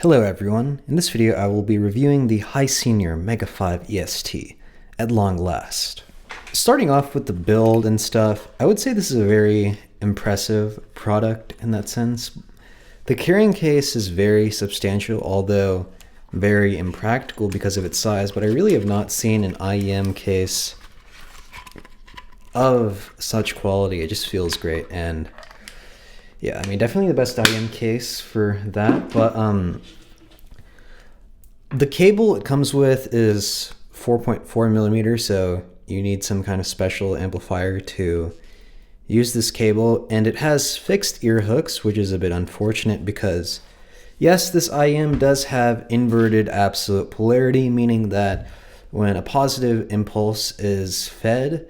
Hello everyone, in this video I will be reviewing the Hisenior Mega5EST at long last. Starting off with the build and stuff, I would say this is a very impressive product in that sense. The carrying case is very substantial, although very impractical because of its size, but I really have not seen an IEM case of such quality. It just feels great, and yeah, I mean, definitely the best IEM case for that, but the cable it comes with is 4.4 millimeters, so you need some kind of special amplifier to use this cable, and it has fixed ear hooks, which is a bit unfortunate because, yes, this IEM does have inverted absolute polarity, meaning that when a positive impulse is fed,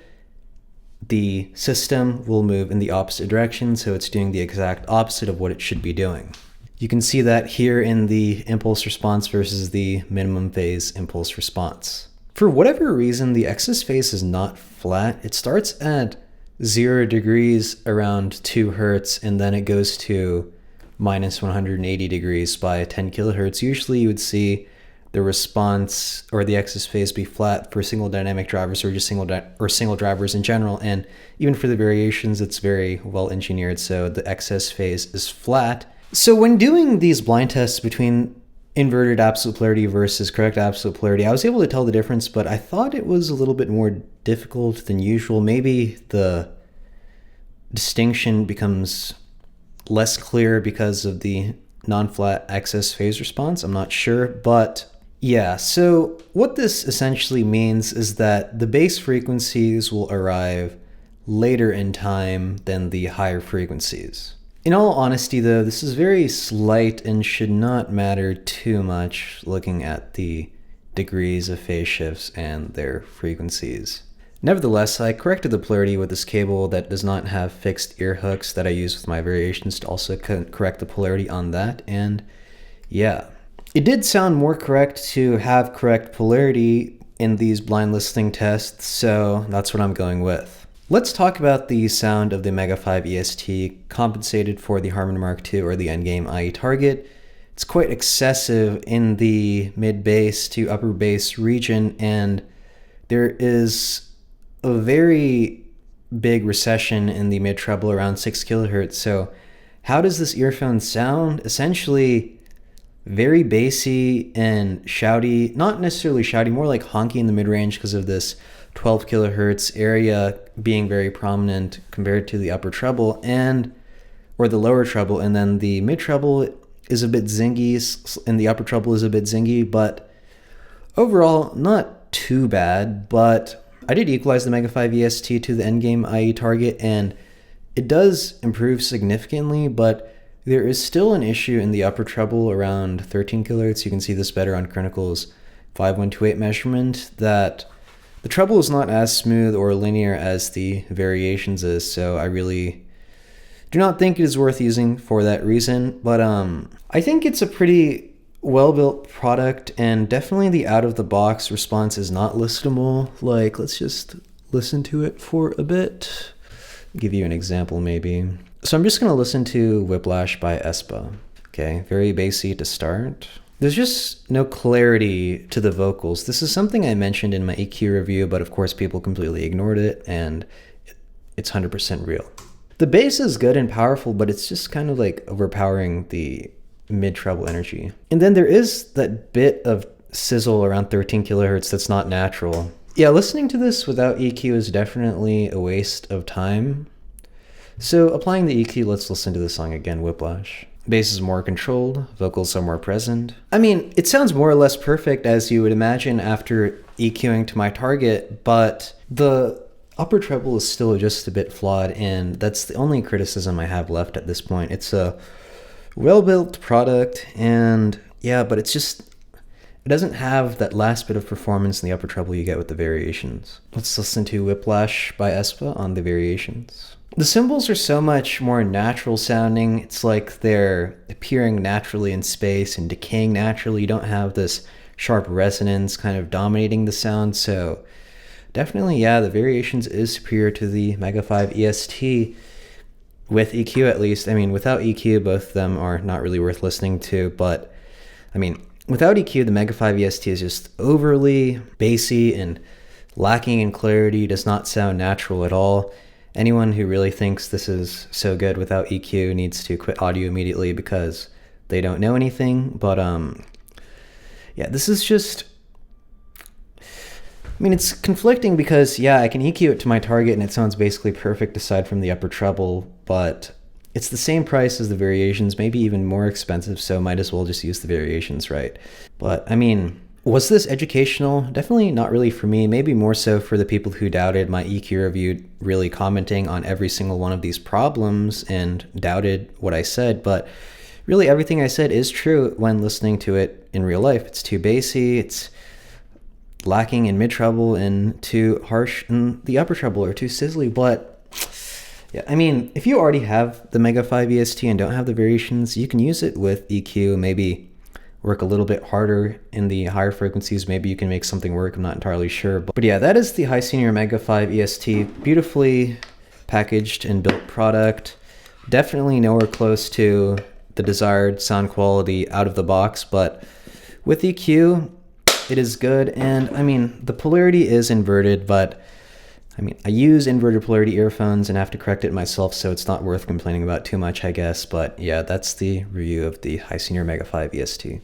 the system will move in the opposite direction, so it's doing the exact opposite of what it should be doing. You can see that here in the impulse response versus the minimum phase impulse response. For whatever reason, the excess phase is not flat. It starts at 0 degrees around 2 hertz, and then it goes to minus 180 degrees by 10 kilohertz. Usually you would see the response or the excess phase be flat for single dynamic drivers or just single drivers in general, and even for the variations it's very well engineered, so the excess phase is flat. So when doing these blind tests between inverted absolute polarity versus correct absolute polarity, I was able to tell the difference, but I thought it was a little bit more difficult than usual. Maybe the distinction becomes less clear because of the non-flat excess phase response. I'm not sure, but yeah, so what this essentially means is that the base frequencies will arrive later in time than the higher frequencies. In all honesty though, this is very slight and should not matter too much looking at the degrees of phase shifts and their frequencies. Nevertheless, I corrected the polarity with this cable that does not have fixed ear hooks that I use with my variations to also correct the polarity on that, and yeah. It did sound more correct to have correct polarity in these blind listening tests, so that's what I'm going with. Let's talk about the sound of the Mega5EST compensated for the Harman Mark II or the endgame IE target. It's quite excessive in the mid bass to upper bass region, and there is a very big recession in the mid treble around 6 kilohertz. So how does this earphone sound? Essentially very bassy and shouty, not necessarily shouty, more like honky in the mid-range because of this 12 kilohertz area being very prominent compared to the upper treble or the lower treble, and then the mid treble is a bit zingy and the upper treble is a bit zingy, but overall not too bad. But I did equalize the Mega5EST to the endgame IE target, and it does improve significantly, but there is still an issue in the upper treble around 13 kilohertz. You can see this better on Chronicle's 5128 measurement, that the treble is not as smooth or linear as the variations is, so I really do not think it is worth using for that reason. But I think it's a pretty well-built product, and definitely the out-of-the-box response is not listenable. Like, let's just listen to it for a bit. I'll give you an example maybe. So I'm just going to listen to Whiplash by aespa. Okay, very bassy to start. There's just no clarity to the vocals. This is something I mentioned in my EQ review, but of course people completely ignored it, and it's 100% real. The bass is good and powerful, but it's just kind of like overpowering the mid-treble energy. And then there is that bit of sizzle around 13 kilohertz that's not natural. Yeah, listening to this without EQ is definitely a waste of time. So applying the EQ, let's listen to the song again, Whiplash. Bass is more controlled, vocals are more present. I mean, it sounds more or less perfect as you would imagine after EQing to my target, but the upper treble is still just a bit flawed, and that's the only criticism I have left at this point. It's a well-built product, and yeah, but it doesn't have that last bit of performance in the upper treble you get with the variations. Let's listen to Whiplash by aespa on the variations. The cymbals are so much more natural sounding. It's like they're appearing naturally in space and decaying naturally. You don't have this sharp resonance kind of dominating the sound. So definitely, yeah, the variations is superior to the Mega5EST with EQ at least. I mean, without EQ, both of them are not really worth listening to, but I mean, without EQ, the Mega 5 EST is just overly bassy and lacking in clarity, does not sound natural at all. Anyone who really thinks this is so good without EQ needs to quit audio immediately because they don't know anything. But yeah, this is just, I mean, it's conflicting because, yeah, I can EQ it to my target and it sounds basically perfect aside from the upper treble, but it's the same price as the variations, maybe even more expensive, so might as well just use the variations, right? But I mean, was this educational? Definitely not really for me, maybe more so for the people who doubted my EQ review, really commenting on every single one of these problems and doubted what I said, but really everything I said is true when listening to it in real life. It's too bassy, it's lacking in mid treble and too harsh in the upper treble, or too sizzly. But yeah, I mean, if you already have the Mega 5 EST and don't have the variations, you can use it with EQ, maybe work a little bit harder in the higher frequencies. Maybe you can make something work, I'm not entirely sure. But yeah, that is the Hisenior Mega 5 EST. Beautifully packaged and built product. Definitely nowhere close to the desired sound quality out of the box, but with EQ, it is good. And I mean, the polarity is inverted, but I mean, I use inverted polarity earphones and have to correct it myself, so it's not worth complaining about too much, I guess. But yeah, that's the review of the Hisenior Mega 5 EST.